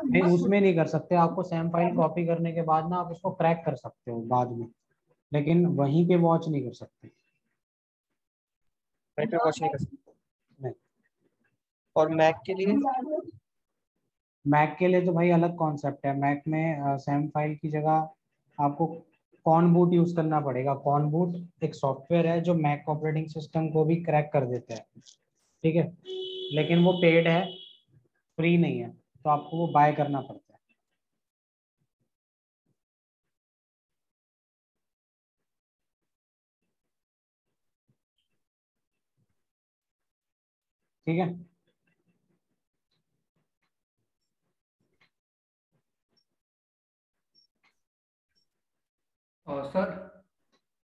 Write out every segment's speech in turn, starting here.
नहीं, उसमें नहीं कर सकते। आपको सेम फाइल कॉपी करने के बाद ना आप उसको क्रैक कर सकते हो बाद में, लेकिन वहीं पे वॉच नहीं कर सकते। वहीं पे वॉच नहीं कर सकते। नहीं। और मैक के लिए? मैक के लिए तो भाई अलग कॉन्सेप्ट है। मैक में सेम फाइल की जगह आपको कॉन बूट यूज करना पड़ेगा। कॉन बूट एक सॉफ्टवेयर है जो मैक ऑपरेटिंग सिस्टम को भी क्रैक कर देता है, ठीक है, लेकिन वो पेड है, फ्री नहीं है, तो आपको वो बाय करना पड़ता है। ठीक है। और सर,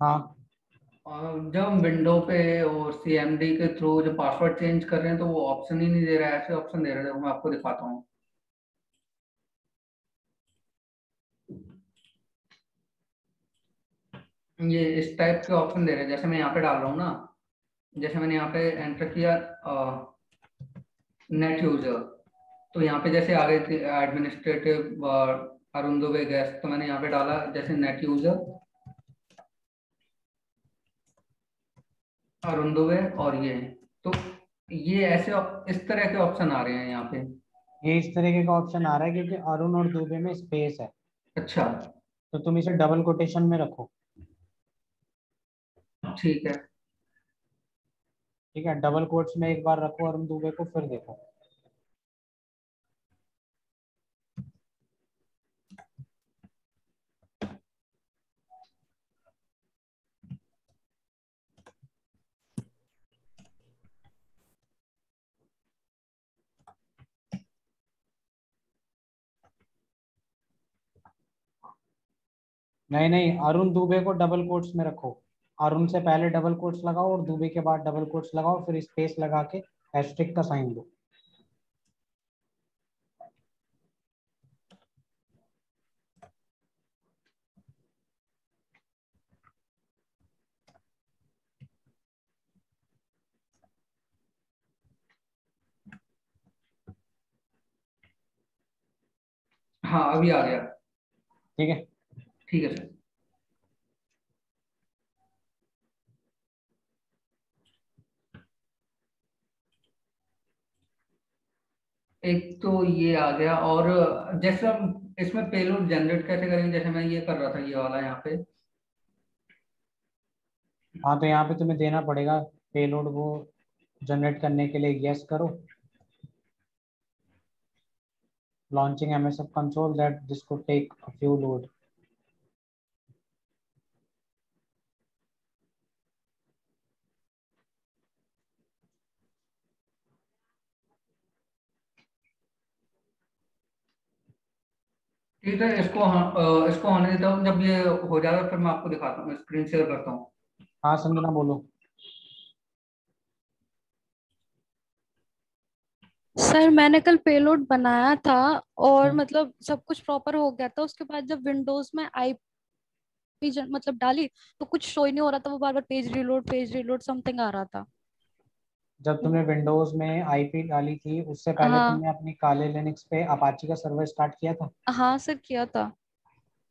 हाँ। जब हम विंडो पे और सीएमडी के थ्रू जो पासवर्ड चेंज कर रहे हैं तो वो ऑप्शन ही नहीं दे रहा है, ऐसे ऑप्शन दे रहा है। देखो मैं आपको दिखाता हूँ। ये इस टाइप के ऑप्शन दे रहे हैं, जैसे मैं यहाँ पे डाल रहा हूँ ना, जैसे मैंने यहाँ पे एंटर किया नेट यूजर, तो यहाँ पे जैसे आ गए थे एडमिनिस्ट्रेटिव अरुण दुबे गेस्ट, तो मैंने यहाँ पे डाला जैसे नेट यूजर अरुण दुबे और ये, तो ये ऐसे इस तरह के ऑप्शन आ रहे हैं यहाँ पे। ये इस तरीके का ऑप्शन आ रहा है क्योंकि अरुण और दुबे में स्पेस है, अच्छा। तो तुम इसे डबल कोटेशन में रखो। ठीक है। ठीक है, डबल कोट्स में एक बार रखो अरुण दुबे को, फिर देखो। नहीं नहीं, अरुण दुबे को डबल कोट्स में रखो। अरुण से पहले डबल कोट्स लगाओ और दुबे के बाद डबल कोट्स लगाओ, फिर स्पेस लगा के एस्ट्रिक का साइन दो। हाँ अभी आ गया। ठीक है। ठीक है सर। एक तो ये आ गया, और जैसे हम इसमें पेलोड जनरेट कैसे करेंगे, जैसे मैं ये कर रहा था ये वाला यहाँ पे। हाँ, तो यहाँ पे तुम्हें देना पड़ेगा पेलोड वो जनरेट करने के लिए यस करो। Launching MSF console that this could take a few load. ठीक है, इसको इसको होने देता हूँ। जब ये हो जाएगा फिर मैं आपको दिखाता हूँ, स्क्रीन शेयर करता हूँ। हाँ संजना बोलो। सर मैंने कल पेलोड बनाया था और हम्म। मतलब सब कुछ प्रॉपर हो गया था। उसके बाद जब विंडोज में आईपी मतलब डाली तो कुछ शो ही नहीं हो रहा था, वो बार बार पेज रीलोड समथिंग आ रहा था। जब तुमने विंडोज में आईपी डाली थी उससे पहले हाँ। तुमने अपनी काले लिनक्स पे अपाची का सर्वर स्टार्ट किया था? हाँ सर किया था।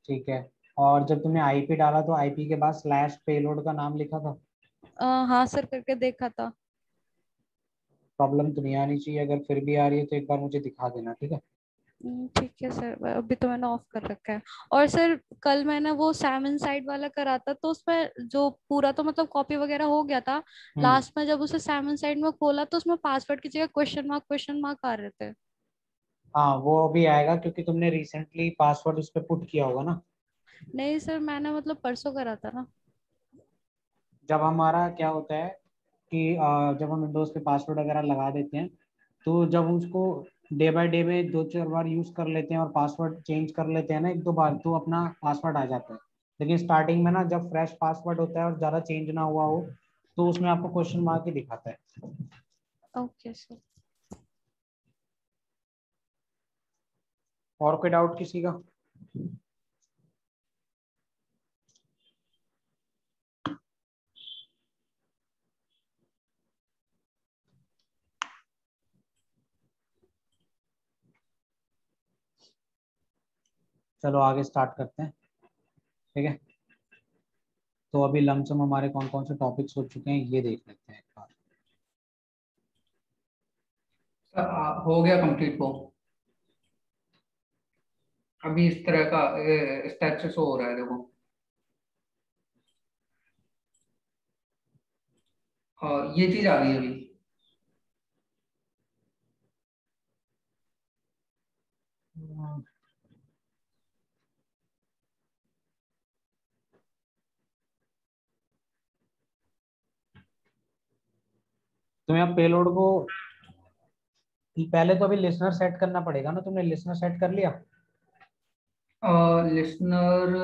ठीक है। और जब तुमने आईपी डाला तो आईपी के बाद स्लैश पेलोड का नाम लिखा था? हाँ सर करके देखा था। प्रॉब्लम तो नहीं आनी चाहिए, अगर फिर भी आ रही है तो एक बार मुझे दिखा देना, ठीक है। ठीक है सर, अभी तो मैंने ऑफ कर रखा है। और सर कल मैंने वो सैम इनसाइड वाला करा था, तो उसमें जो पूरा तो मतलब कॉपी वगैरह हो गया था। हम्म। लास्ट में जब उसे सैम इनसाइड में खोला तो उसमें पासवर्ड की जगह क्वेश्चन मार्क आ रहे थे। हाँ, वो अभी आएगा क्योंकि तुमने रिसेंटली पासवर्ड उस पर पुट किया होगा ना। नहीं सर, मैंने मतलब परसों करा था ना। जब हमारा क्या होता है कि जब हम विंडोज पे पासवर्ड वगैरह लगा देते हैं, तो जब उसको डे बाय डे में दो चार बार यूज कर लेते हैं और पासवर्ड चेंज कर लेते हैं ना एक दो बार, तो अपना पासवर्ड आ जाता है। लेकिन स्टार्टिंग में ना जब फ्रेश पासवर्ड होता है और ज़्यादा चेंज ना हुआ हो, तो उसमें आपको क्वेश्चन मार्क ही दिखाता है। Okay sir. और कोई डाउट किसी का? चलो आगे स्टार्ट करते हैं, ठीक है। तो अभी लमसम हमारे कौन कौन से टॉपिक्स हो चुके हैं ये देख लेते हैं एक बार। हो गया कंप्लीट वो। अभी इस तरह का स्टेप से शो हो रहा है देखो। ये चीज आ गई अभी। तुम्हें अब पेलोड को पहले तो अभी लिसनर सेट करना पड़ेगा ना, तुमने लिसनर सेट कर लिया? लिसनर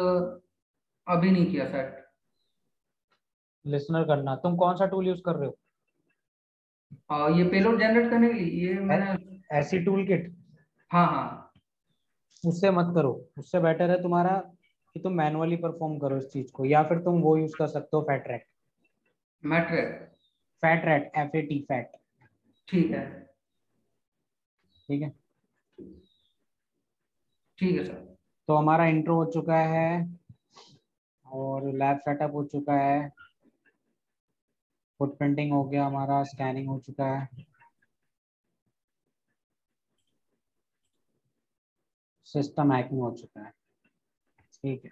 अभी नहीं किया सेट। लिसनर करना, तुम कौन सा टूल यूज कर रहे हो? ये पेलोड जनरेट करने के लिए ये मैंने। ऐसी टूल किट? हाँ हाँ। उससे मत करो, उससे बेटर है तुम्हारा कि तुम मैनुअली परफॉर्म करो इस चीज को, या फिर तुम वो यूज कर सकते हो, fat metric. Rat, FAT fat. ठीक है। ठीक है, ठीक है सर। तो हमारा इंट्रो हो चुका है और लैब सेटअप हो चुका है, फुटप्रिंटिंग हो गया, हमारा स्कैनिंग हो चुका है, सिस्टम हैकिंग हो चुका है। ठीक है,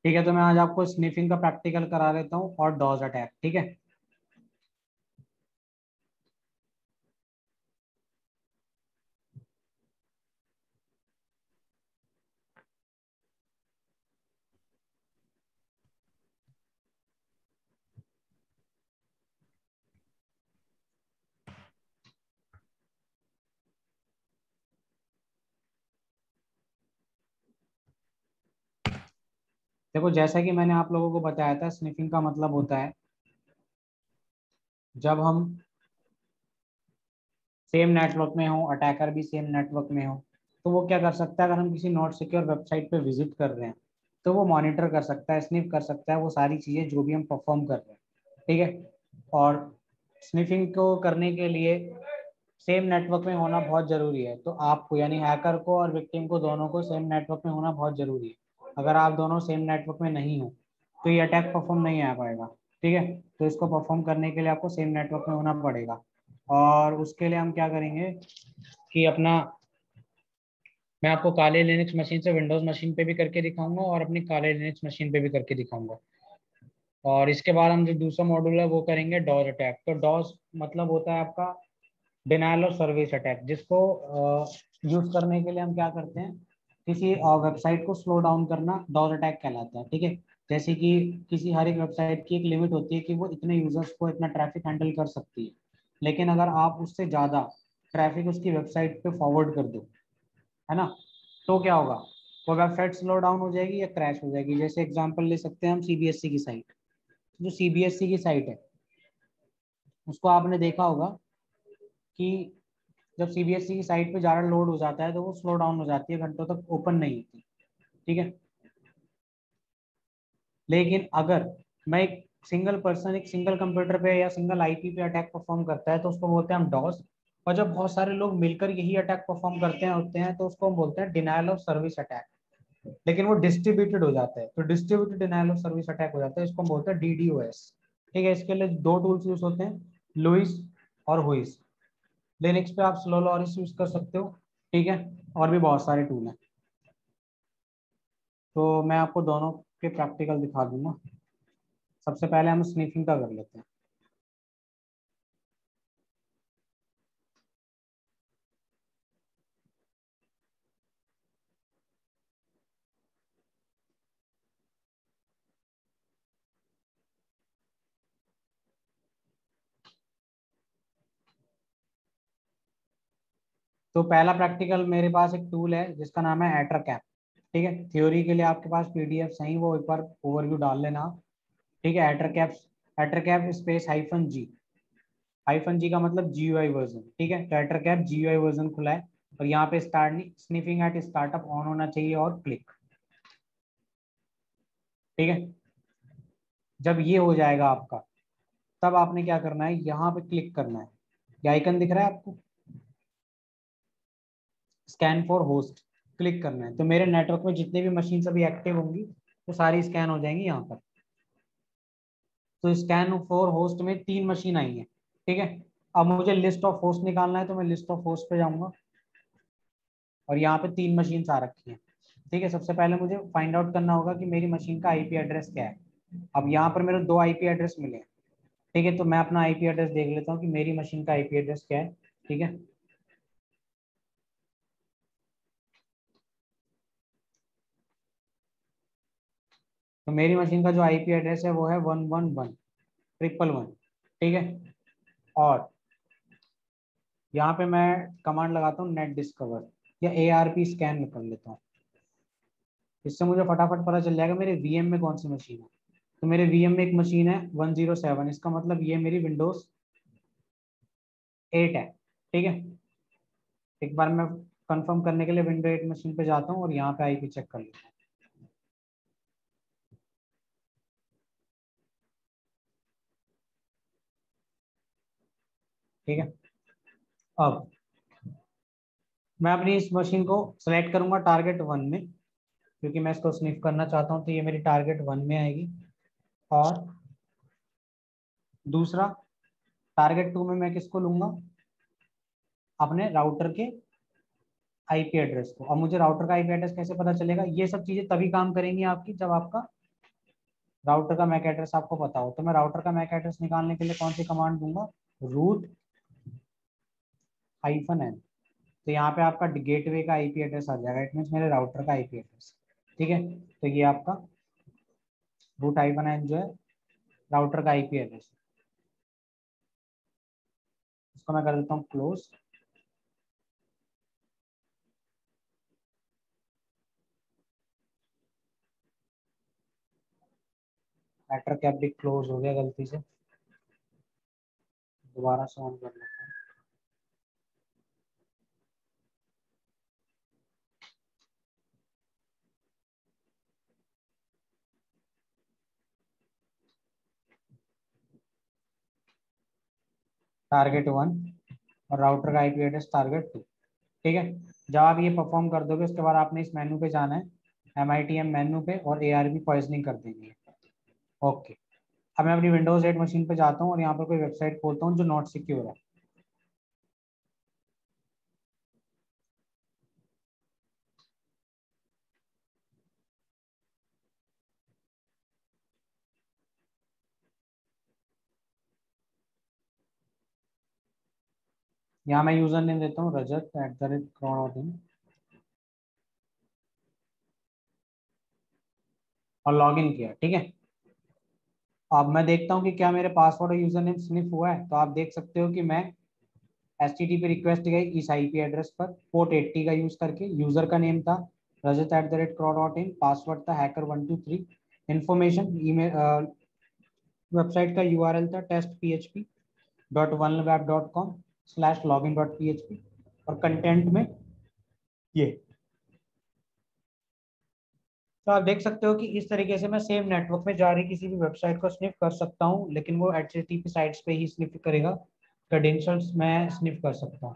ठीक है। तो मैं आज आपको स्निफिंग का प्रैक्टिकल करा देता हूँ और डॉज अटैक, ठीक है। देखो, जैसा कि मैंने आप लोगों को बताया था, स्निफिंग का मतलब होता है जब हम सेम नेटवर्क में हो, अटैकर भी सेम नेटवर्क में हो, तो वो क्या कर सकता है, अगर हम किसी नॉट सिक्योर वेबसाइट पे विजिट कर रहे हैं तो वो मॉनिटर कर सकता है, स्निफ कर सकता है वो सारी चीजें जो भी हम परफॉर्म कर रहे हैं, ठीक है। और स्निफिंग को करने के लिए सेम नेटवर्क में होना बहुत जरूरी है। तो आपको यानी हैकर को और विक्टिम को दोनों को सेम नेटवर्क में होना बहुत जरूरी है। अगर आप दोनों सेम नेटवर्क में नहीं हो तो ये अटैक परफॉर्म नहीं आ पाएगा, ठीक है। तो इसको परफॉर्म करने के लिए आपको सेम नेटवर्क में होना पड़ेगा। और उसके लिए हम क्या करेंगे कि अपना, मैं आपको काले लिनक्स मशीन से विंडोज मशीन पे भी करके दिखाऊंगा और अपनी काले लिनक्स मशीन पे भी करके दिखाऊंगा। और इसके बाद हम जो दूसरा मॉड्यूल है वो करेंगे डॉज अटैक। तो डॉज मतलब होता है आपका डिनायल ऑफ सर्विस अटैक, जिसको यूज करने के लिए हम क्या करते हैं, किसी वेबसाइट को स्लो डाउन करना डॉज अटैक कहलाता है, ठीक है। जैसे कि किसी हर एक वेबसाइट की एक लिमिट होती है कि वो इतने यूजर्स को इतना ट्रैफिक हैंडल कर सकती है, लेकिन अगर आप उससे ज़्यादा ट्रैफिक उसकी वेबसाइट पे फॉरवर्ड कर दो, है ना, तो क्या होगा, वो वेबसाइट स्लो डाउन हो जाएगी या क्रैश हो जाएगी। जैसे एग्जांपल ले सकते हैं हम CBSE की साइट। जो CBSE की साइट है उसको आपने देखा होगा कि जब CBSE की साइट पे ज़्यादा लोड हो जाता है तो वो स्लो डाउन हो जाती है, घंटों तक ओपन नहीं होती, ठीक है। लेकिन अगर मैं एक सिंगल पर्सन एक सिंगल कंप्यूटर पे या सिंगल IP पे अटैक परफॉर्म करता है तो उसको बोलते हैं हम डॉस। और जब बहुत सारे लोग मिलकर यही अटैक परफॉर्म करते हैं होते हैं तो उसको हम बोलते हैं डिनायल ऑफ सर्विस अटैक। लेकिन वो डिस्ट्रीब्यूटेड हो जाता है, तो distributed denial of service attack हो जाता है, इसको हम बोलते हैं DDoS, ठीक है। इसके लिए दो टूल्स यूज होते हैं, लुइस और हुइस। लिनक्स पे आप स्लो लॉरिस यूज कर सकते हो, ठीक है, और भी बहुत सारे टूल हैं। तो मैं आपको दोनों के प्रैक्टिकल दिखा दूंगा। सबसे पहले हम स्निफिंग का कर लेते हैं। तो पहला प्रैक्टिकल मेरे पास एक टूल है जिसका नाम है एट्रकैप, ठीक है। थ्योरी के लिए आपके पास PDF सही, वो एक बार ओवरव्यू डाल लेना, ठीक है। एट्रकैप स्पेस -G, -G का मतलब GUI वर्जन, ठीक है। चार्टर कैप GUI वर्जन खुला है और यहाँ पे start sniffing eight startup on होना चाहिए और क्लिक, ठीक है। जब ये हो जाएगा आपका, तब आपने क्या करना है, यहाँ पे क्लिक करना है। ये आइकन दिख रहा है आपको, स्कैन फॉर होस्ट, क्लिक करना है। तो मेरे नेटवर्क में जितने भी मशीन अभी एक्टिव होंगी वो सारी स्कैन हो जाएंगी यहाँ पर। तो स्कैन फॉर होस्ट में 3 मशीन आई है, ठीक है। अब मुझे लिस्ट ऑफ होस्ट निकालना है, तो मैं लिस्ट ऑफ होस्ट पे जाऊंगा और यहाँ पे 3 मशीन आ रखी हैं, ठीक है। सबसे पहले मुझे फाइंड आउट करना होगा कि मेरी मशीन का आईपी एड्रेस क्या है। अब यहाँ पर मेरे 2 आईपी एड्रेस मिले हैं, ठीक है। तो मैं अपना आईपी एड्रेस देख लेता हूँ कि मेरी मशीन का आईपी एड्रेस क्या है, ठीक है। तो मेरी मशीन का जो आईपी एड्रेस है वो है 111,111, ठीक है। और यहाँ पे मैं कमांड लगाता हूँ नेट डिस्कवर या ARP स्कैन कर लेता हूँ। इससे मुझे फटाफट पता चल जाएगा मेरे वीएम में कौन सी मशीन है। तो मेरे वीएम में एक मशीन है 107, इसका मतलब ये मेरी विंडोज 8 है, ठीक है। एक बार मैं कंफर्म करने के लिए विंडो 8 मशीन पे जाता हूँ और यहाँ पे आईपी चेक कर लेता हूँ। ठीक है। अब मैं अपनी इस मशीन को सिलेक्ट करूंगा टारगेट 1 में, क्योंकि मैं इसको स्निफ करना चाहता हूँ। तो ये मेरी टारगेट 1 में आएगी। और दूसरा टारगेट 2 में मैं किसको लूंगा, अपने राउटर के आईपी एड्रेस को। अब मुझे राउटर का आईपी एड्रेस कैसे पता चलेगा, ये सब चीजें तभी काम करेंगी आपकी जब आपका राउटर का मैक एड्रेस आपको पता हो। तो मैं राउटर का मैक एड्रेस निकालने के लिए कौन सी कमांड दूंगा, root-n। तो यहाँ पे आपका गेटवे का आईपी एड्रेस आ जाएगा, इट मीन्स मेरे राउटर का आईपी एड्रेस, ठीक है। तो ये आपका root-n जो है राउटर का आईपी एड्रेस, इसको मैं कर देता हूँ क्लोज। मैटर कैप भी क्लोज हो गया गलती से, दोबारा से ऑन कर लेता हूँ। टारगेट 1 और राउटर का आईपी एड्रेस टारगेट 2, ठीक है। जब आप ये परफॉर्म कर दोगे उसके बाद आपने इस मेनू पे जाना है, MITM मेनू पे, और ARP पॉइजनिंग कर देनी है। ओके। अब मैं अपनी विंडोज 8 मशीन पे जाता हूँ और यहाँ पर कोई वेबसाइट खोलता हूँ जो नॉट सिक्योर है। यहाँ मैं यूजर नेम देता हूँ rajat@crown और लॉग इन किया, ठीक है। अब मैं देखता हूँ कि क्या मेरे पासवर्ड और यूजर नेम स्निफ हुआ है। तो आप देख सकते हो कि मैं HTTP रिक्वेस्ट गई इस आईपी एड्रेस पर पोर्ट 80 का यूज करके। यूजर का नेम था rajat@crow.in, पासवर्ड था hacker123, इंफॉर्मेशन ईमेल वेबसाइट का URL था testphp.oneweb.com/login.php और कंटेंट में ये। तो आप देख सकते हो कि इस तरीके से मैं सेम नेटवर्क में जा रही किसी भी वेबसाइट को स्निफ कर सकता हूँ, लेकिन वो HTTP साइट्स पे ही स्निफ करेगा, क्रेडेंशियल्स मैं स्निफ कर सकता हूँ।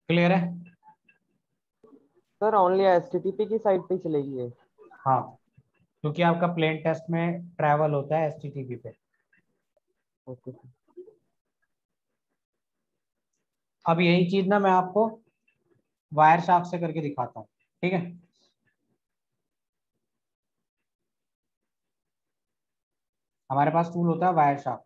क्लियर है? सर ओनली एचटीटीपी की साइट पे चलेगी ये? हाँ, क्योंकि आपका प्लेन टेस्ट में ट्रैवल होता है HTTP पे। ओके। अब यही चीज ना मैं आपको वायर शार्क से करके दिखाता हूँ, ठीक है। हमारे पास टूल होता है वायर शार्क।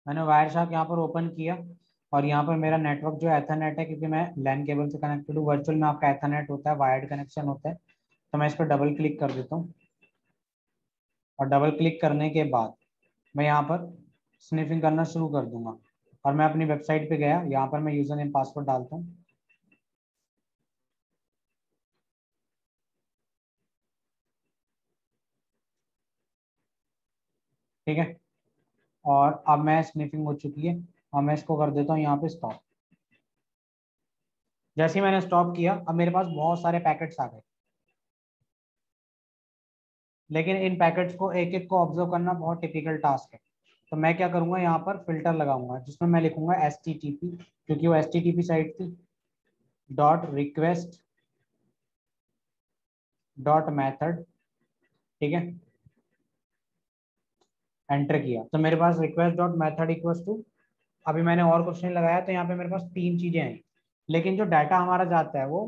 मैंने वायरशार्क यहाँ पर ओपन किया और यहाँ पर मेरा नेटवर्क जो एथरनेट है, क्योंकि मैं लैन केबल से कनेक्टेड हूँ। वर्चुअल में आपका एथरनेट होता है, वायर्ड कनेक्शन होता है। तो मैं इस पर डबल क्लिक कर देता हूँ और डबल क्लिक करने के बाद मैं यहाँ पर स्निफिंग करना शुरू कर दूंगा और मैं अपनी वेबसाइट पे गया। यहाँ पर मैं यूजर नेम पासवर्ड डालता हूँ। ठीक है, और अब मैं स्निफिंग हो चुकी है और मैं इसको कर देता हूँ यहाँ पे स्टॉप। जैसे ही मैंने स्टॉप किया, अब मेरे पास बहुत सारे पैकेट्स आ गए, लेकिन इन पैकेट्स को एक एक को ऑब्जर्व करना बहुत टिपिकल टास्क है। तो मैं क्या करूंगा, यहाँ पर फिल्टर लगाऊंगा जिसमें मैं लिखूंगा HTTP, क्योंकि वो HTTP साइट थी, डॉट रिक्वेस्ट डॉट मैथड। ठीक है, एंटर किया तो मेरे पास request dot method equals to, अभी मैंने और कुछ नहीं लगाया तो यहाँ पे मेरे पास 3 चीजें आई, लेकिन जो डाटा हमारा जाता है वो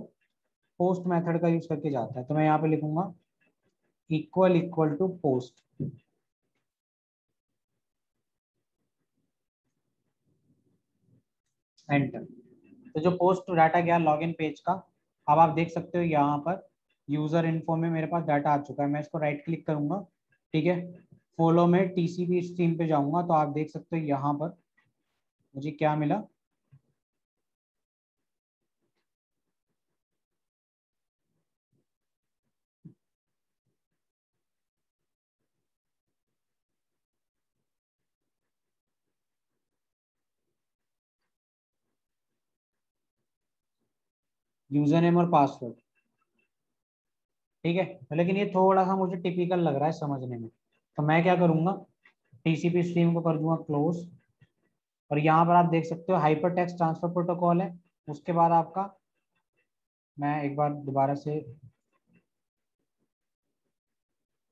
पोस्ट मेथड का यूज करके जाता है। तो मैं यहाँ पे लिखूंगा equal equal to post, enter. तो जो पोस्ट डाटा गया लॉगिन पेज का, अब आप देख सकते हो यहाँ पर यूजर इन्फो में मेरे पास डाटा आ चुका है। मैं इसको राइट क्लिक करूंगा, ठीक है, फॉलो में TCP स्ट्रीम पे जाऊंगा तो आप देख सकते हो यहाँ पर मुझे क्या मिला। यूजर नेम और पासवर्ड, ठीक है, लेकिन ये थोड़ा सा मुझे टिपिकल लग रहा है समझने में। तो मैं क्या करूंगा, TCP स्ट्रीम को कर दूंगा क्लोज, और यहाँ पर आप देख सकते हो हाइपर टेक्स्ट ट्रांसफर प्रोटोकॉल है। उसके बाद आपका, मैं एक बार दोबारा से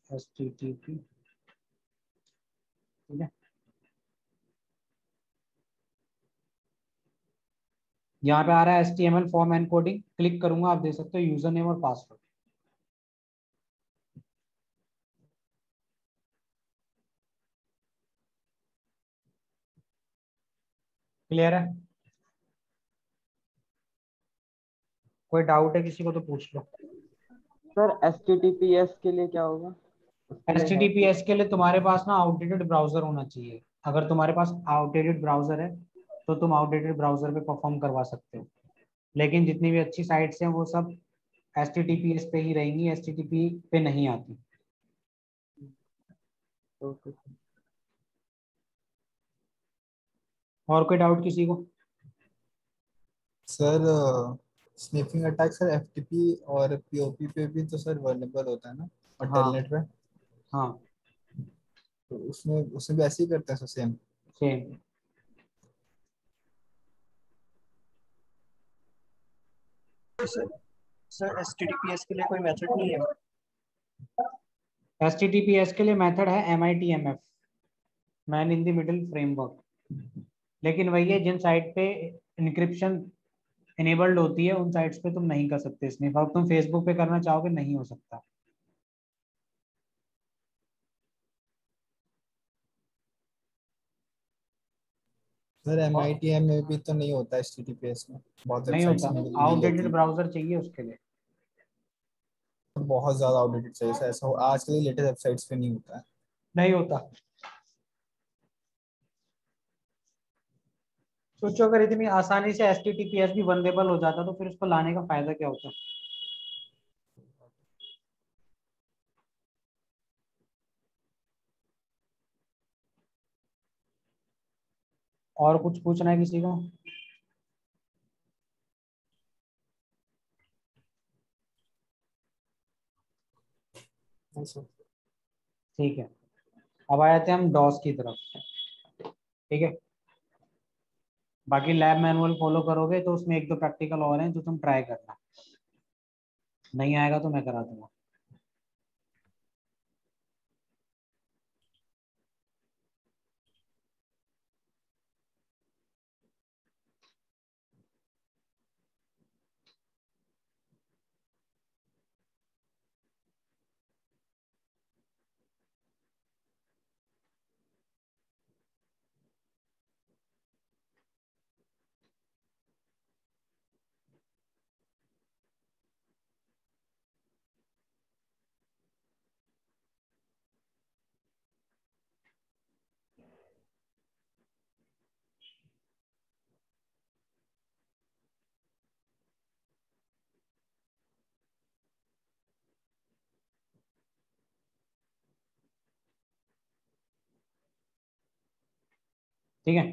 HTTP, ठीक है, यहाँ पे आ रहा है HTML फॉर्म एनकोडिंग, क्लिक करूंगा, आप देख सकते हो यूजर नेम और पासवर्ड। क्लियर है? कोई डाउट है किसी को तो पूछ लो। सर HTTPS के लिए क्या होगा? उसके लिए है कि HTTPS के लिए तुम्हारे पास ना आउटडेटेड ब्राउजर होना चाहिए। अगर तुम्हारे पास आउटडेटेड ब्राउजर है तो तुम आउटडेटेड ब्राउजर पे परफॉर्म करवा सकते हो, लेकिन जितनी भी अच्छी साइट्स हैं वो सब HTTPS पे ही रहेंगी, HTTP पे नहीं आती। ओके। और कोई डाउट किसी को? Sir sniffing attack sir FTP और पीओपी पे भी तो सर वर्नेबल होता है ना, और हाँ टेलनेट पे, हाँ, तो उसमें उसमें भी ऐसे ही करते हैं sir same? Same. Sir sir HTTPS के लिए कोई मेथड नहीं है? HTTPS के लिए मेथड है MITMF, man in the middle framework. लेकिन वही है, जिन साइट पे इनक्रिप्शन इनेबल्ड होती है उन साइट्स पे तुम नहीं कर सकते स्निफ। अब तुम फेसबुक पे करना चाहोगे, नहीं हो सकता। सर एमआईटीएम में भी तो नहीं होता एचटीटीपीएस में, बहुत नहीं वेबसाइट्स होता, मिल लेती आउटडेटेड हैं। ब्राउजर चाहिए उसके लिए। तो बहुत ज्यादा आउटडेटेड चाहिए सर, ऐसा आजकल लेटेस्ट वेबसाइट्स पे नहीं होता है। नहीं होता। सोचो अगर इतनी आसानी से HTTPS भी वनरेबल हो जाता तो फिर उसको लाने का फायदा क्या होता। और कुछ पूछना है किसी को? हाँ सर। ठीक है, अब आ जाते हैं हम डॉस की तरफ। ठीक है, बाकी लैब मैनुअल फॉलो करोगे तो उसमें एक दो प्रैक्टिकल और हैं जो तुम ट्राई करना, नहीं आएगा तो मैं करा दूंगा। ठीक है।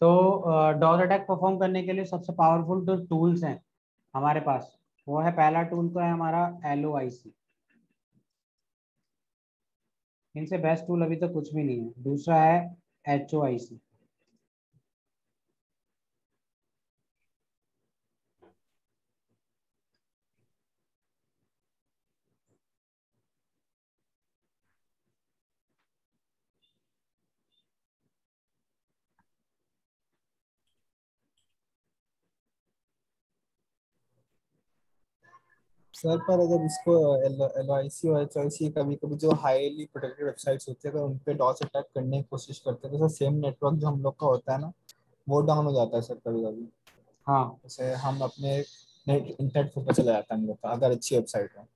तो डॉज अटैक परफॉर्म करने के लिए सबसे पावरफुल जो टूल्स हैं हमारे पास, वो है, पहला टूल तो है हमारा LOIC। इनसे बेस्ट टूल अभी तक कुछ भी नहीं है। दूसरा है HOIC। सर पर अगर इसको LIC और HIC कभी कभी जो हाईली प्रोटेक्टेड वेबसाइट्स होती है अगर उन पे डॉस अटैक करने की कोशिश करते हैं तो सर सेम नेटवर्क जो हम लोग का होता है ना वो डाउन हो जाता है सर कभी कभी। हाँ, जैसे हम अपने नेट इंटरनेट पर चला जाता है हम लोग का अगर अच्छी वेबसाइट है।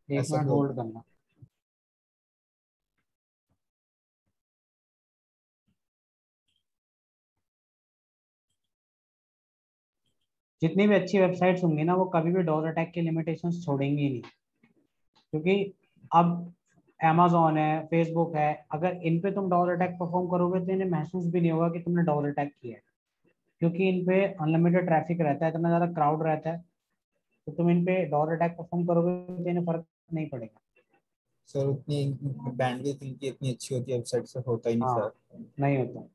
एक ऐसा मिनट भी होल्ड होता है। करना। जितनी भी अच्छी वेबसाइट्स होंगी ना, वो कभी भी डॉज अटैक की लिमिटेशंस छोड़ेंगी ही नहीं। क्योंकि अब Amazon है, फेसबुक है, अगर इन पे तुम डॉज अटैक परफॉर्म करोगे तो इन्हें महसूस भी नहीं होगा कि तुमने डॉज अटैक किया है, क्योंकि इन पे अनलिमिटेड ट्रैफिक रहता है, इतना ज़्यादा क्राउड रहता है। तो तुम इन पे डॉज अटैक परफॉर्म करोगे तो इन्हें फर्क नहीं पड़ेगा। सर उतनी बैंडविड्थ इनकी इतनी अच्छी होती है वेबसाइट से होता ही नहीं हाँ, सर। नहीं होता।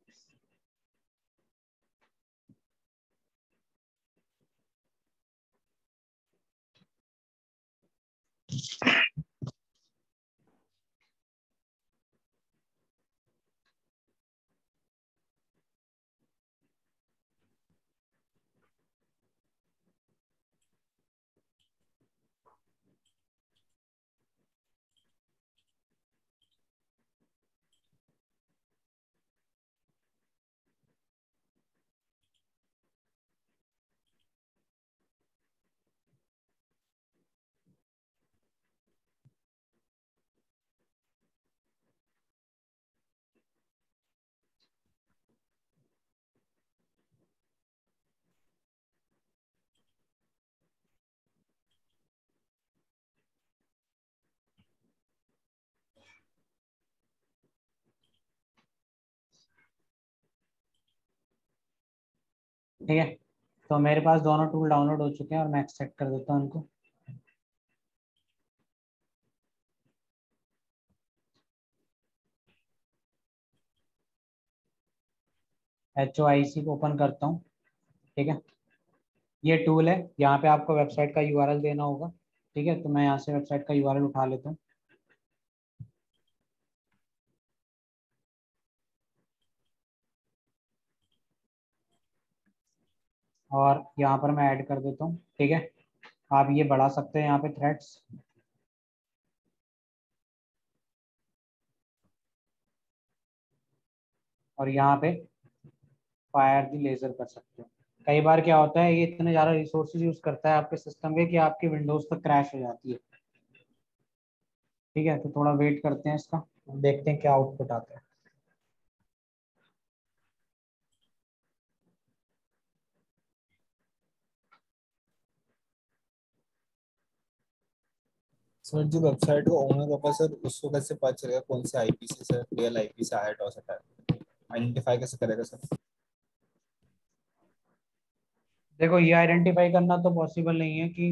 ठीक है, तो मेरे पास दोनों टूल डाउनलोड हो चुके हैं और मैं एक्सेप्ट कर देता हूँ उनको। HOIC को ओपन करता हूँ। ठीक है, ये टूल है, यहाँ पे आपको वेबसाइट का URL देना होगा। ठीक है, तो मैं यहाँ से वेबसाइट का URL उठा लेता हूँ। और यहाँ पर मैं ऐड कर देता हूँ। ठीक है, आप ये बढ़ा सकते हैं यहाँ पे थ्रेड्स, और यहाँ पे फायर द लेजर कर सकते हो। कई बार क्या होता है, ये इतने ज़्यादा रिसोर्सेज यूज करता है आपके सिस्टम के कि आपकी विंडोज तक क्रैश हो जाती है। ठीक है, तो थोड़ा वेट करते हैं इसका, देखते हैं क्या आउटपुट आता है। सर जो वेबसाइट का ओनर होगा सर उसको कैसे पता चलेगा कौन से आईपी से सर रियल आईपी से आया डॉस अटैक आइडेंटिफाई कैसे करेगा सर? देखो, ये आइडेंटिफाई करना तो पॉसिबल नहीं है कि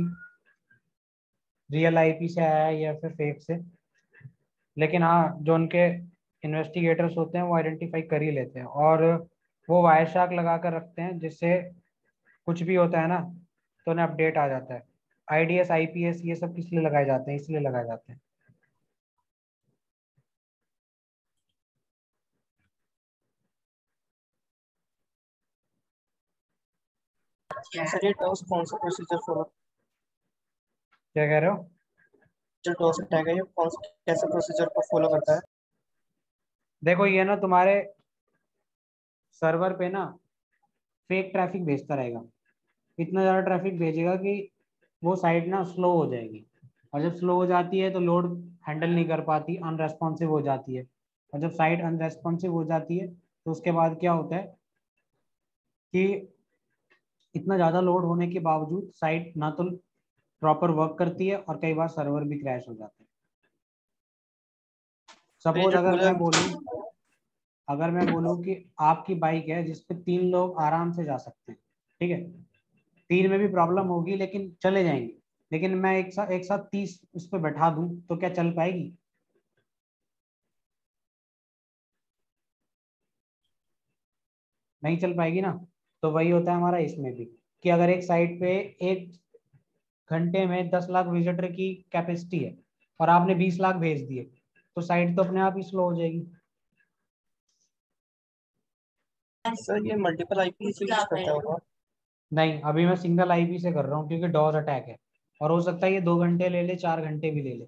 रियल IP से आया है या फिर फेक से, लेकिन हाँ, जो उनके इन्वेस्टिगेटर्स होते हैं वो आइडेंटिफाई कर ही लेते हैं, और वो वायर शार्क लगा कर रखते हैं, जिससे कुछ भी होता है ना तो उन्हें अपडेट आ जाता है। IDS IPS ये सब किस लिए लगाए जाते हैं, इसलिए लगाए जाते हैं। सर ये डॉस कौन सा प्रोसीजर फॉलो, क्या कह रहे हो? जो डॉस अटैक है ये कौन सा कैसे प्रोसीजर को फॉलो करता है? देखो, ये ना तुम्हारे सर्वर पे ना फेक ट्रैफिक भेजता रहेगा। इतना ज़्यादा ट्रैफिक भेजेगा कि वो साइट ना स्लो हो जाएगी, और जब स्लो हो जाती है तो लोड हैंडल नहीं कर पाती, अनरेस्पॉन्सिव हो जाती है। और जब साइट अनरेस्पॉन्सिव हो जाती है तो उसके बाद क्या होता है कि इतना ज़्यादा लोड होने के बावजूद साइट ना तो प्रॉपर वर्क करती है, और कई बार सर्वर भी क्रैश हो जाते हैं। तो ये सपोज जो अगर टूल है, मैं बोलूँ, अगर मैं बोलूँ कि आपकी बाइक है जिसपे 3 लोग आराम से जा सकते हैं, ठीक है, 3 में भी प्रॉब्लम होगी लेकिन चले जाएंगे, लेकिन मैं एक साथ 30 उस पर बैठा दूं तो क्या चल पाएगी? नहीं चल पाएगी ना। तो वही होता है हमारा इसमें भी, कि अगर एक साइट पे एक घंटे में 10 लाख विजिटर की कैपेसिटी है और आपने 20 लाख भेज दिए, तो साइट तो अपने आप ही स्लो हो जाएगी। सर ये मल्टीपल आईपी से यूज करता होगा? नहीं, अभी मैं सिंगल आईपी से कर रहा हूँ क्योंकि डॉस अटैक है, और हो सकता है ये 2 घंटे ले ले, 4 घंटे भी ले ले,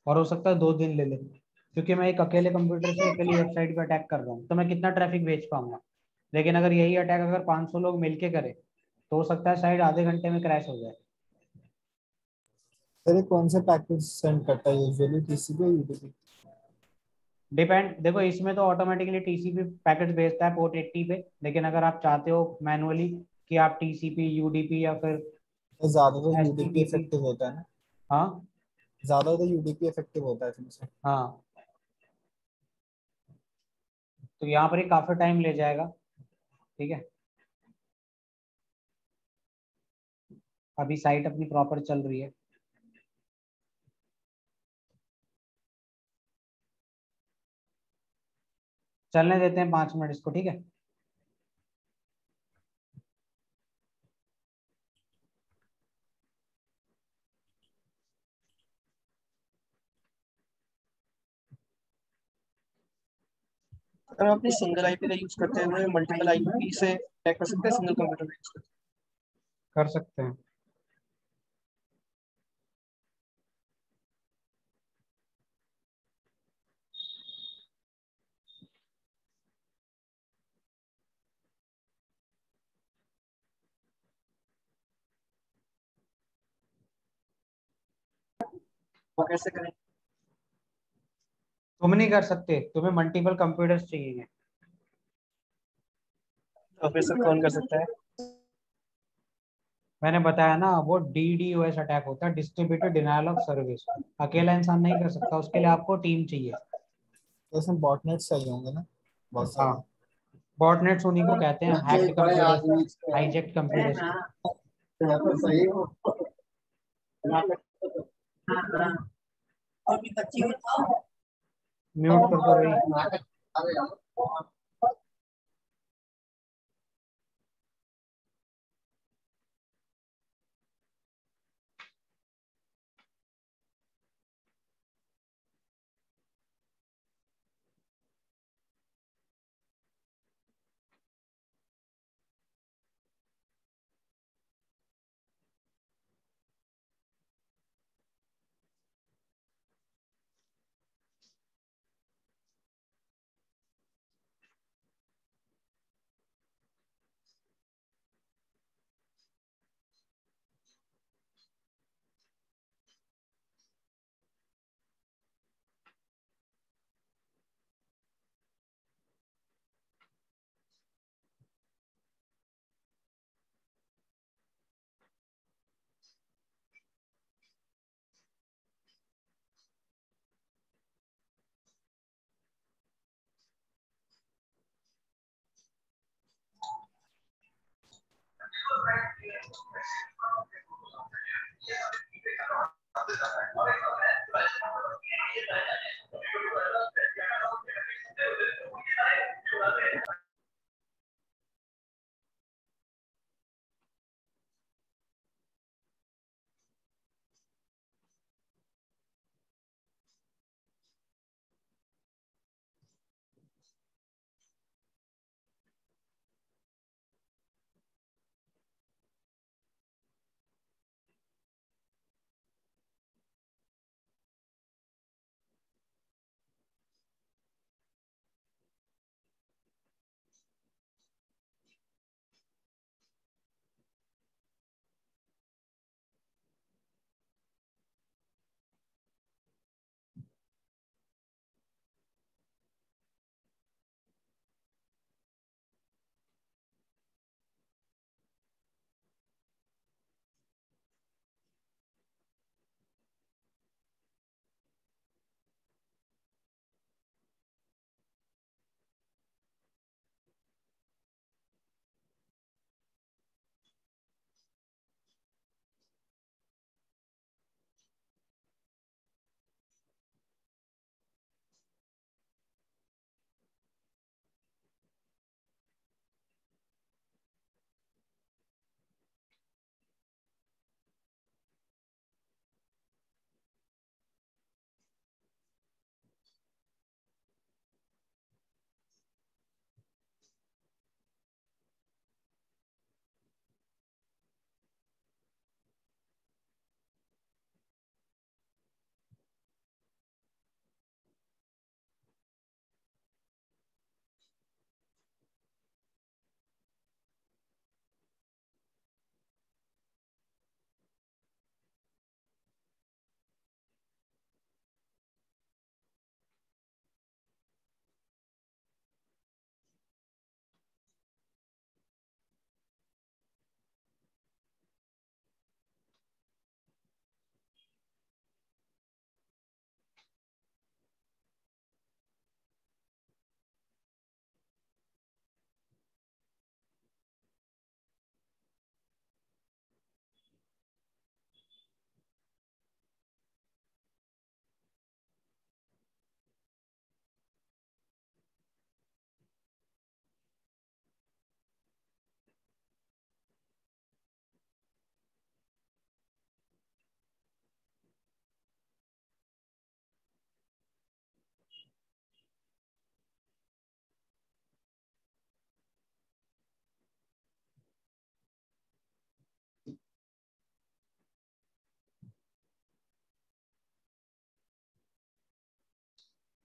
और हो सकता है 2 दिन ले ले, क्योंकि मैं एक अकेले कंप्यूटर से अकेली वेबसाइट पे अटैक कर रहा हूँ, तो मैं कितना ट्रैफिक भेज पाऊंगा। लेकिन अगर यही अटैक अगर 500 लोग मिलके करे तो हो सकता है साइट आधे घंटे में क्रैश हो जाए। सर ये कौन से पैकेज सेंड करता है यूजुअली, टीसीपी या यूडीपी? डिपेंड, देखो इसमें तो ऑटोमेटिकली टीसीपी पैकेट भेजता है पोर्ट 80 पे, लेकिन अगर आप चाहते हो मैनुअली कि आप टीसीपी, यूडीपी या फिर तो ज्यादा तो यूडीपी एचटीटीपी। इफेक्टिव होता है ना? हाँ ज्यादा तो यूडीपी इफेक्टिव होता है तुमसे। हाँ, तो यहाँ पर ही काफी टाइम ले जाएगा, ठीक है। अभी साइट अपनी प्रॉपर चल रही है। चलने देते हैं 5 मिनट इसको, ठीक है। अगर अपनी सिंगल आईपी का यूज करते हुए मल्टीपल आईपी से अटैक कर सकते हैं सिंगल कंप्यूटर का यूज करते कर सकते हैं। हैं? वो कैसे करें? तुम नहीं कर सकते, तुम्हें मल्टीपल कंप्यूटर्स चाहिए। तो फिर सर कौन कर सकता है? मैंने बताया ना, वो डीडीओएस अटैक होता है, डिस्ट्रीब्यूटेड डिनायल ऑफ सर्विस। अकेला इंसान नहीं कर सकता, उसके लिए आपको टीम चाहिए। तो इसमें बॉटनेट चाहिए होंगे ना बहुत हाँ, सारे? बॉटनेट्स उन्हीं को कहते हैं, हैक्ड कंप्यूटर्स, हाईजेक्ट कंप्यूटर्स को। म्यूट कर दो भाई।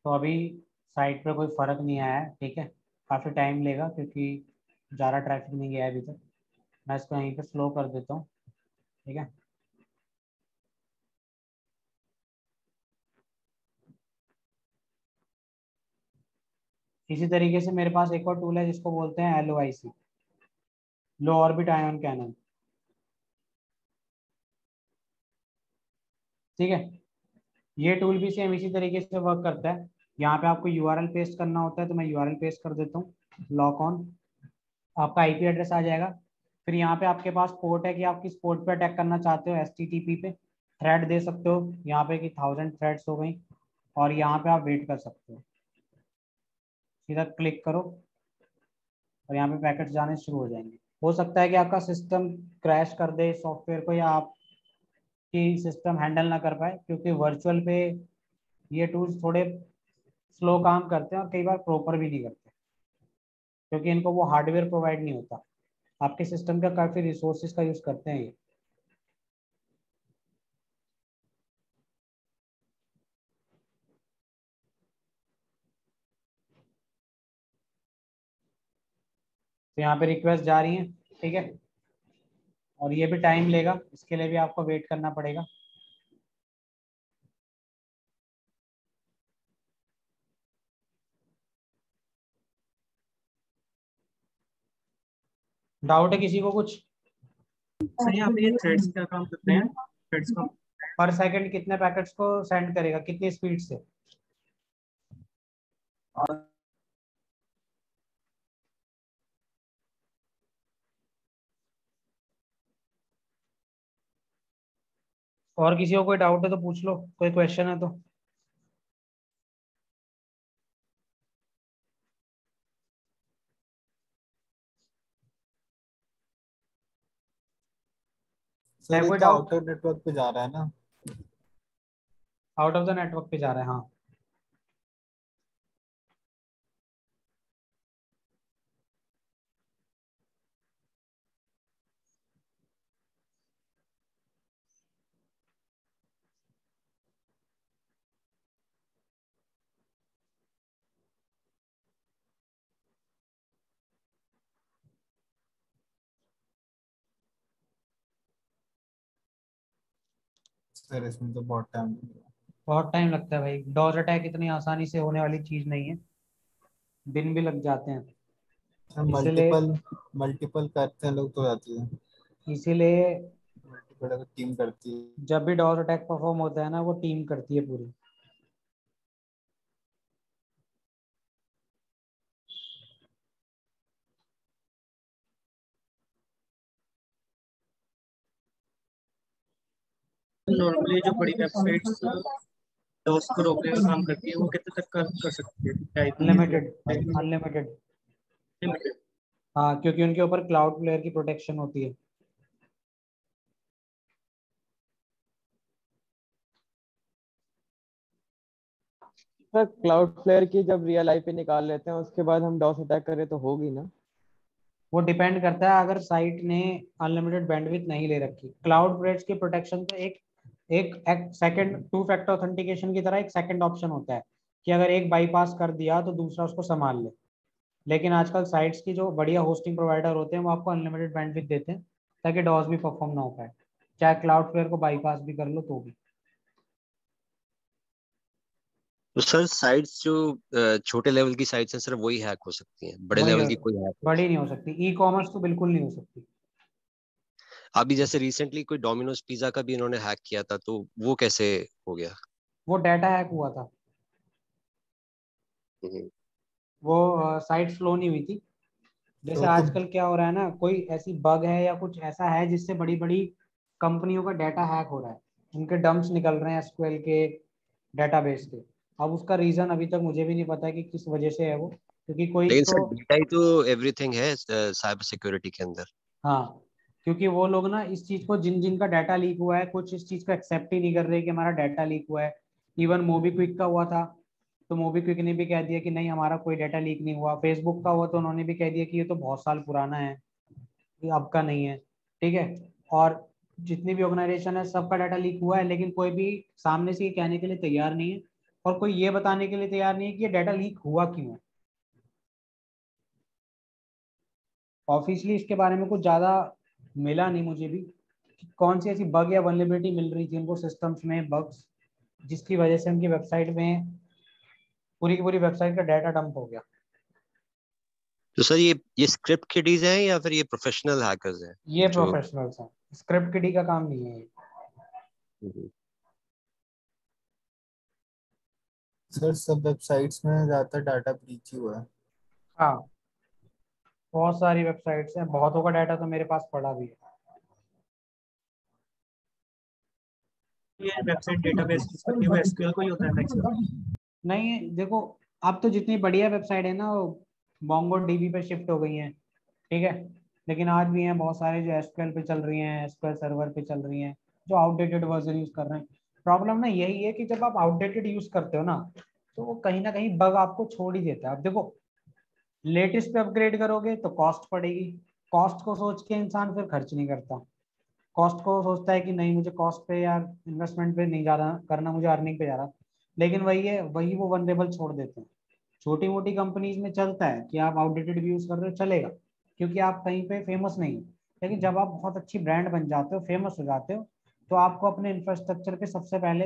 तो अभी साइट पे कोई फर्क नहीं आया है, ठीक है। काफ़ी टाइम लेगा क्योंकि ज़्यादा ट्रैफिक नहीं गया है अभी तक। मैं इसको यहीं पे स्लो कर देता हूँ, ठीक है। इसी तरीके से मेरे पास एक और टूल है जिसको बोलते हैं LOIC, low orbit ion cannon, ठीक है। ये टूल भी सेम इसी तरीके से वर्क करता है। यहाँ पे आपको URL पेस्ट करना होता है, तो मैं URL पेस्ट कर देता हूँ, लॉक ऑन, आपका IP एड्रेस आ जाएगा। फिर यहाँ पे आपके पास पोर्ट है कि आप किस पोर्ट पे अटैक करना चाहते हो, HTTP पे थ्रेड दे सकते हो यहाँ पे कि 1000 थ्रेड्स हो गई, और यहाँ पे आप वेट कर सकते हो। सीधा क्लिक करो और यहाँ पे पैकेट्स जाने शुरू हो जाएंगे। हो सकता है कि आपका सिस्टम क्रैश कर दे सॉफ्टवेयर को, या आपकी सिस्टम हैंडल ना कर पाए, क्योंकि वर्चुअल पे ये टूल्स थोड़े स्लो काम करते हैं और कई बार प्रॉपर भी नहीं करते, क्योंकि इनको वो हार्डवेयर प्रोवाइड नहीं होता। आपके सिस्टम का काफ़ी रिसोर्सेज का यूज़ करते हैं ये। तो यहाँ पे रिक्वेस्ट जा रही है, ठीक है, और ये भी टाइम लेगा, इसके लिए भी आपको वेट करना पड़ेगा। डाउट है किसी को कुछ? सर यहाँ पे ये थ्रेड्स क्या काम करते हैं? थ्रेड्स का पर सेकंड कितने पैकेट्स को सेंड करेगा, कितनी स्पीड से? और किसी को कोई डाउट है तो पूछ लो, कोई क्वेश्चन है तो। है सर ये कोई तो डाउट? आउटर नेटवर्क पे जा रहा है ना? आउट ऑफ द नेटवर्क पे जा रहा है, हाँ। सर इसमें तो बहुत टाइम लगेगा। बहुत टाइम लगता है भाई, डॉज अटैक इतनी आसानी से होने वाली चीज नहीं है, दिन भी लग जाते हैं। सर इसीलिए मल्टीपल मल्टीपल करते हैं लोग तो हो जाती है। इसीलिए मल्टीपल अगर टीम करती है। जब भी डॉज अटैक परफॉर्म होता है ना, वो टीम करती है पूरी। नॉर्मली जो बड़ी वेबसाइट्स डॉस को रोकने का काम करती है, वो कितने तक कर सकती है? Unlimited, unlimited. लिमिटेड। हाँ, क्योंकि उनके ऊपर क्लाउड प्लेयर की प्रोटेक्शन होती है। सर क्लाउड फ्लेयर की जब रियल आईपी निकाल लेते हैं उसके बाद हम डॉस अटैक करें तो होगी ना? वो डिपेंड करता है, अगर साइट ने अनलिमिटेड बैंडविड्थ नहीं ले रखी। क्लाउड प्लेयर्स की प्रोटेक्शन तो एक एक सेकंड, टू फैक्टर ऑथेंटिकेशन की तरह एक सेकंड ऑप्शन होता है कि अगर एक बाईपास कर दिया तो दूसरा उसको संभाल ले। लेकिन आजकल साइट्स की जो बढ़िया होस्टिंग प्रोवाइडर होते हैं वो आपको अनलिमिटेड बैंडविड्थ देते हैं, ताकि डॉस भी परफॉर्म ना हो पाए, चाहे क्लाउड प्लेयर को बाईपास भी कर लो तो भी। तो सर साइट्स जो छोटे लेवल की साइट्स हैं सर वही हैक हो सकती हैं, बड़े वही लेवल हो, की कोई हैक नहीं। बड़ी नहीं हो सकती। ई कॉमर्स तो बिल्कुल नहीं हो सकती। अभी जैसे रिसेंटली कोई डोमिनोज पिज्जा का भी इन्होंने हैक किया था, तो वो कैसे हो गया? वो डाटा हैक हुआ था, हम्म। वो साइट स्लो नहीं हुई थी। जैसे तो आजकल क्या हो रहा है ना, कोई ऐसी बग है या कुछ ऐसा है जिससे बड़ी बड़ी कंपनियों का डाटा हैक हो रहा है, उनके डंप्स निकल रहे हैं एसक्यूएल के डेटाबेस के। अब उसका रीजन अभी तक मुझे भी नहीं पता है कि किस वजह से है वो, क्योंकि कोई लेकिन तो। सर डेटा ही तो एवरीथिंग है साइबर सिक्योरिटी के अंदर। हाँ, क्योंकि वो लोग ना इस चीज को, जिन जिन का डाटा लीक हुआ है, कुछ इस चीज को एक्सेप्ट ही नहीं कर रहे कि हमारा डाटा लीक हुआ है। इवन मोबीक्विक का हुआ था, तो मोबीक्विक ने भी कह दिया कि नहीं, हमारा कोई डाटा लीक नहीं हुआ। फेसबुक का हुआ तो उन्होंने भी कह दिया कि ये तो बहुत साल पुराना है, ये अब का नहीं है, ठीक है। और जितनी भी ऑर्गेनाइजेशन है सबका डाटा लीक हुआ है, लेकिन कोई भी सामने से ये कहने के लिए तैयार नहीं है और कोई ये बताने के लिए तैयार नहीं है कि ये डाटा लीक हुआ क्यों है। ऑफिशियली इसके बारे में कुछ ज़्यादा मिला नहीं मुझे भी, कि कौन सी ऐसी बग या वल्नरेबिलिटी मिल रही थी उनको सिस्टम्स में, बग्स जिसकी वजह से उनकी वेबसाइट में पूरी की पूरी वेबसाइट का डाटा डंप हो गया। तो सर ये स्क्रिप्ट किडीज हैं या फिर ये प्रोफेशनल हैकर्स हैं ये जो? प्रोफेशनल्स हैं, स्क्रिप्ट किडी का काम नहीं है ये। हम्म। सर सब वेबसाइट्स में ज्यादातर डाटा ब्रीच ही हुआ है। हाँ, बहुत सारी वेबसाइट्स हैं, बहुतों का डाटा तो मेरे पास पड़ा भी है। ये वेबसाइट डेटाबेस यूज करती है वो एसक्यूएल को ही होता है मैक्सिमम? नहीं देखो, अब तो जितनी बढ़िया वेबसाइट है ना वो मोंगो डीबी पे शिफ्ट हो गई हैं, ठीक है, लेकिन आज भी हैं बहुत सारे जो एसक्यूएल पे चल रही हैं, एसक्यूएल सर्वर पे चल रही हैं, जो आउटडेटेड वर्जन यूज कर रहे हैं। प्रॉब्लम ना यही है कि जब आप आउटडेटेड यूज करते हो ना, तो वो कहीं ना कहीं बग आपको छोड़ ही देता है। अब देखो, लेटेस्ट पे अपग्रेड करोगे तो कॉस्ट पड़ेगी, कॉस्ट को सोच के इंसान फिर खर्च नहीं करता। कॉस्ट को सोचता है कि नहीं, मुझे कॉस्ट पे या इन्वेस्टमेंट पे नहीं जा रहा करना, मुझे अर्निंग पे जा रहा। लेकिन वही है, वही वो वनरेबल छोड़ देते हैं। छोटी मोटी कंपनीज में चलता है कि आप आउटडेटेड भी यूज कर रहे हो, चलेगा, क्योंकि आप कहीं पे फेमस नहीं हो। लेकिन जब आप बहुत अच्छी ब्रांड बन जाते हो, फेमस हो जाते हो, तो आपको अपने इंफ्रास्ट्रक्चर पे सबसे पहले,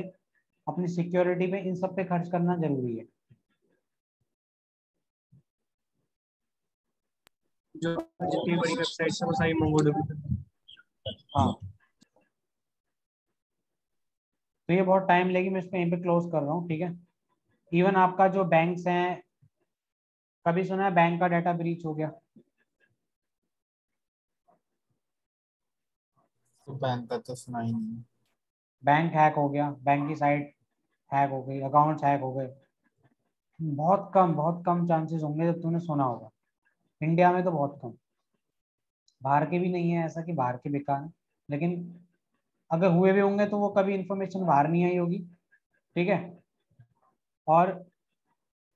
अपनी सिक्योरिटी पे, इन सब पे खर्च करना जरूरी है। जो जितनी बड़ी वेबसाइट्स है वो सारी मोंगोडीबी। हाँ, तो ये बहुत टाइम लेगी, मैं इसको यहीं पे क्लोज कर रहा हूँ, ठीक है। इवन आपका जो बैंक्स हैं, कभी सुना है बैंक का डाटा ब्रीच हो गया? तो बैंक का तो सुना ही नहीं। बैंक हैक हो गया, बैंक की साइट हैक हो गई, अकाउंट्स हैक हो गए। बहुत कम चांसेस होंगे जब तूने सुना होगा। इंडिया में तो बहुत कम, बाहर के भी नहीं है ऐसा कि बाहर के बेकार हैं, लेकिन अगर हुए भी होंगे तो वो कभी इंफॉर्मेशन बाहर नहीं आई होगी, ठीक है। और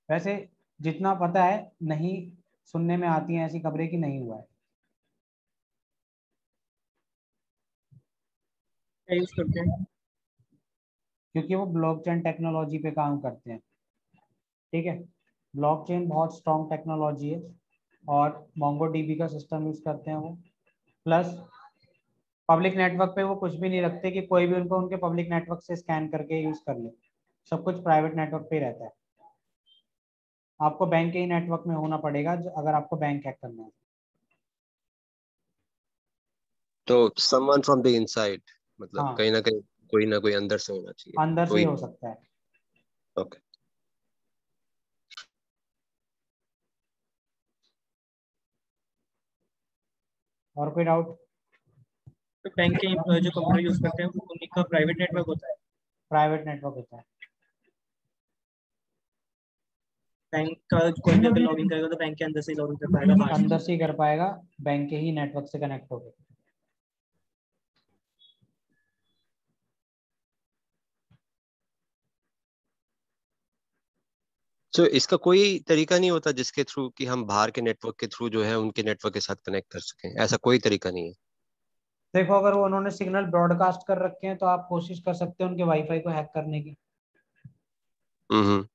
वैसे जितना पता है, नहीं सुनने में आती हैं ऐसी खबरें कि नहीं हुआ है। क्या यूज करते हैं? क्योंकि वो ब्लॉकचेन टेक्नोलॉजी पे काम करते हैं, ठीक है। ब्लॉकचेन बहुत स्ट्रॉन्ग टेक्नोलॉजी है, और मोंगो डीबी का सिस्टम यूज करते हैं वो। प्लस पब्लिक नेटवर्क पे वो कुछ भी नहीं रखते कि कोई भी उनको उनके पब्लिक नेटवर्क से स्कैन करके यूज कर ले। सब कुछ प्राइवेट नेटवर्क पे ही रहता है। आपको बैंक के ही नेटवर्क में होना पड़ेगा अगर आपको बैंक हैक करना है। तो समवन फ्रॉम द इनसाइड, मतलब हाँ, कहीं ना कोई अंदर से होना चाहिए अंदर से ही कोई। हो सकता है। ओके। और कोई डाउट? तो बैंक के जो कंप्यूटर यूज करते हैं वो उनका प्राइवेट नेटवर्क होता है? प्राइवेट नेटवर्क होता है। बैंक का कोई भी अगर लॉगिन करेगा तो बैंक के अंदर से ही लॉगिन कर पाएगा, बाहर से अंदर से ही कर पाएगा, बैंक के ही नेटवर्क से कनेक्ट होकर। तो इसका कोई तरीका नहीं होता जिसके थ्रू कि हम बाहर के नेटवर्क के थ्रू जो है उनके नेटवर्क के साथ कनेक्ट कर सकें? ऐसा कोई तरीका नहीं है? देखो, अगर वो उन्होंने सिग्नल ब्रॉडकास्ट कर रखे हैं तो आप कोशिश कर सकते हो उनके वाईफाई को हैक करने की। हम्म।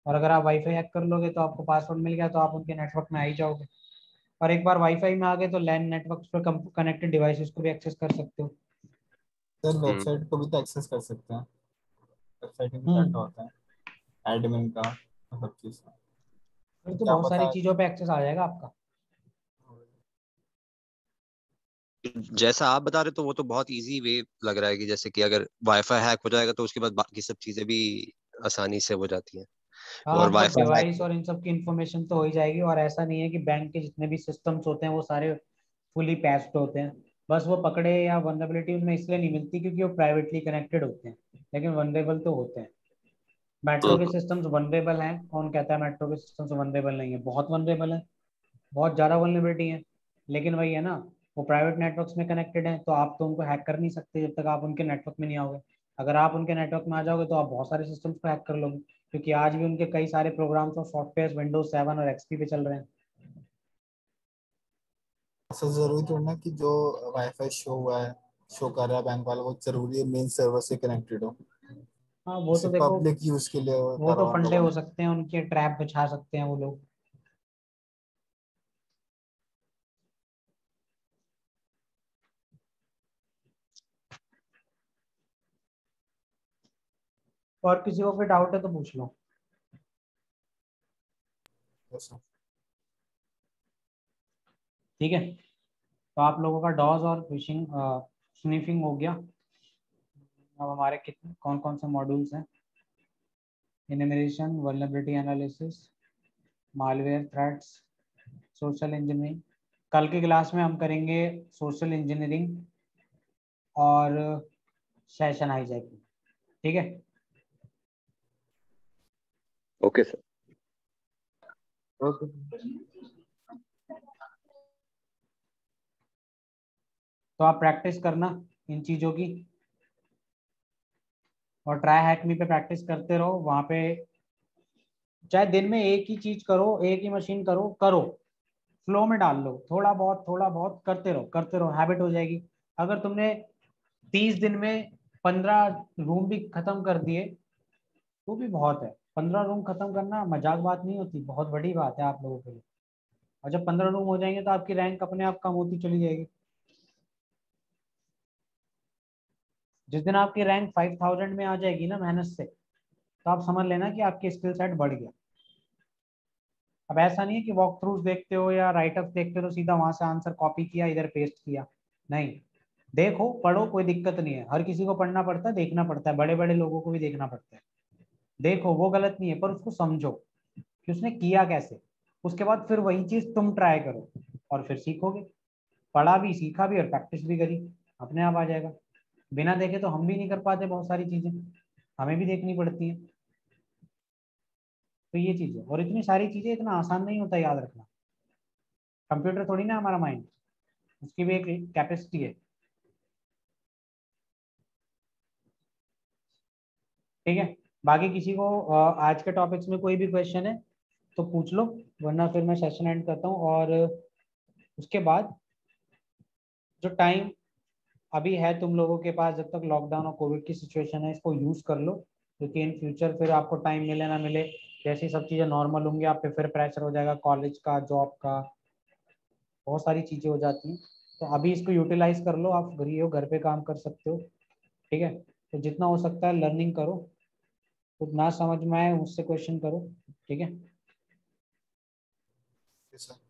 और अगर आप वाईफाई हैक कर लोगे तो आपको पासवर्ड मिल गया तो आप उनके नेटवर्क में आ ही जाओगे। और एक बार वाईफाई में आ गए तो लैन नेटवर्क पर कनेक्टेड डिवाइसेस को भी एक्सेस कर सकते हो। सर हम्म। वेबसाइट को भी तो एक्सेस कर सकते हैं, वेबसाइट में भी डाटा हम्म, होता है एडमिन का, सब चीज़ का। फिर तो तो क्या बहुत सारी पता। चीजों पे एक्सेस आ जाएगा आपका। जैसा आप बता रहे तो वो तो बहुत इजी वे लग रहा है कि जैसे कि अगर वाईफाई हैक हो जाएगा तो उसके बाद बाकी सब चीजें भी आसानी से हो जाती हैं। हाँ, और मतलब वाईफाई डिवाइस हैक। और इन सब की इंफॉर्मेशन तो हो ही जाएगी। और ऐसा नहीं है कि बैंक के जितने भी सिस्टम्स होते हैं वो सारे फुली पैच्ड होते हैं। बस वो पकड़े या वनरेबिलिटी उनमें इसलिए नहीं मिलती क्योंकि वो प्राइवेटली कनेक्टेड होते हैं, लेकिन वनरेबल तो होते हैं। मेट्रो के हम्म। सिस्टम्स वनरेबल हैं, कौन कहता है मेट्रो के सिस्टम्स वनरेबल नहीं है? बहुत वनरेबल है, बहुत ज़्यादा वनरेबिलिटी है। लेकिन वही है ना, वो प्राइवेट नेटवर्क्स में कनेक्टेड हैं, तो आप तो उनको हैक कर नहीं सकते जब तक आप उनके नेटवर्क में नहीं आओगे। अगर आप उनके नेटवर्क में आ जाओगे तो आप बहुत सारे सिस्टम्स को हैक कर लोगे, क्योंकि आज भी उनके कई सारे प्रोग्राम्स और सॉफ्टवेयर विंडोज 7 और एक्सपी पे चल रहे हैं। ऐसा जरूरी थोड़ी ना कि जो वाईफाई शो हुआ है, शो कर रहा है बैंक वाला, वो जरूरी है मेन सर्वर से कनेक्टेड हो। हाँ वो तो देखो, पब्लिक यूज के लिए वो तो फंडे हो सकते हैं, उनके ट्रैप बिछा सकते हैं वो लोग। और किसी को कोई डाउट है तो पूछ लो। ठीक है, तो आप लोगों का डॉज और फिशिंग स्निफिंग हो गया। अब हमारे कितने कौन कौन से मॉड्यूल्स हैं? Enumeration, vulnerability analysis, malware threats, social engineering. कल की क्लास में हम करेंगे सोशल इंजीनियरिंग और सेशन हाईजैकिंग। ठीक है, ओके सर। ओके। तो आप प्रैक्टिस करना इन चीज़ों की, और ट्राई हैक मी पे प्रैक्टिस करते रहो। वहाँ पे चाहे दिन में एक ही चीज करो, एक ही मशीन करो, फ्लो में डाल लो, थोड़ा बहुत करते रहो, हैबिट हो जाएगी। अगर तुमने 30 दिन में 15 रूम भी खत्म कर दिए तो भी बहुत है। 15 रूम खत्म करना मजाक बात नहीं होती, बहुत बड़ी बात है आप लोगों के लिए। और जब 15 रूम हो जाएंगे तो आपकी रैंक अपने आप कम होती चली जाएगी। जिस दिन आपकी रैंक 5000 में आ जाएगी ना मेहनत से, तो आप समझ लेना कि आपकी स्किल सेट बढ़ गया। अब ऐसा नहीं है कि वॉक थ्रूज देखते हो या राइट अप देखते हो तो सीधा वहां से आंसर कॉपी किया इधर पेस्ट किया, नहीं। देखो पढ़ो, कोई दिक्कत नहीं है, हर किसी को पढ़ना पड़ता है, देखना पड़ता है, बड़े बड़े लोगों को भी देखना पड़ता है। देखो वो गलत नहीं है, पर उसको समझो कि उसने किया कैसे। उसके बाद फिर वही चीज तुम ट्राई करो और फिर सीखोगे। पढ़ा भी, सीखा भी और प्रैक्टिस भी करी, अपने आप आ जाएगा। बिना देखे तो हम भी नहीं कर पाते बहुत सारी चीजें, हमें भी देखनी पड़ती है। तो ये चीज है, और इतनी सारी चीजें इतना आसान नहीं होता याद रखना। कंप्यूटर थोड़ी ना हमारा माइंड, उसकी भी एक कैपेसिटी है। ठीक है, बाकी किसी को आज के टॉपिक्स में कोई भी क्वेश्चन है तो पूछ लो, वरना फिर मैं सेशन एंड करता हूँ। और उसके बाद जो टाइम अभी है तुम लोगों के पास, जब तक लॉकडाउन और कोविड की सिचुएशन है, इसको यूज कर लो, क्योंकि इन फ्यूचर फिर आपको टाइम मिले ना मिले, जैसी सब चीज़ें नॉर्मल होंगी आप पे फिर प्रेशर हो जाएगा, कॉलेज का, जॉब का, बहुत सारी चीज़ें हो जाती हैं। तो अभी इसको यूटिलाइज कर लो, आप फ्री हो, घर पे काम कर सकते हो। ठीक है, तो जितना हो सकता है लर्निंग करो, कुछ ना समझ में आए मुझसे क्वेश्चन करो। ठीक है। सर।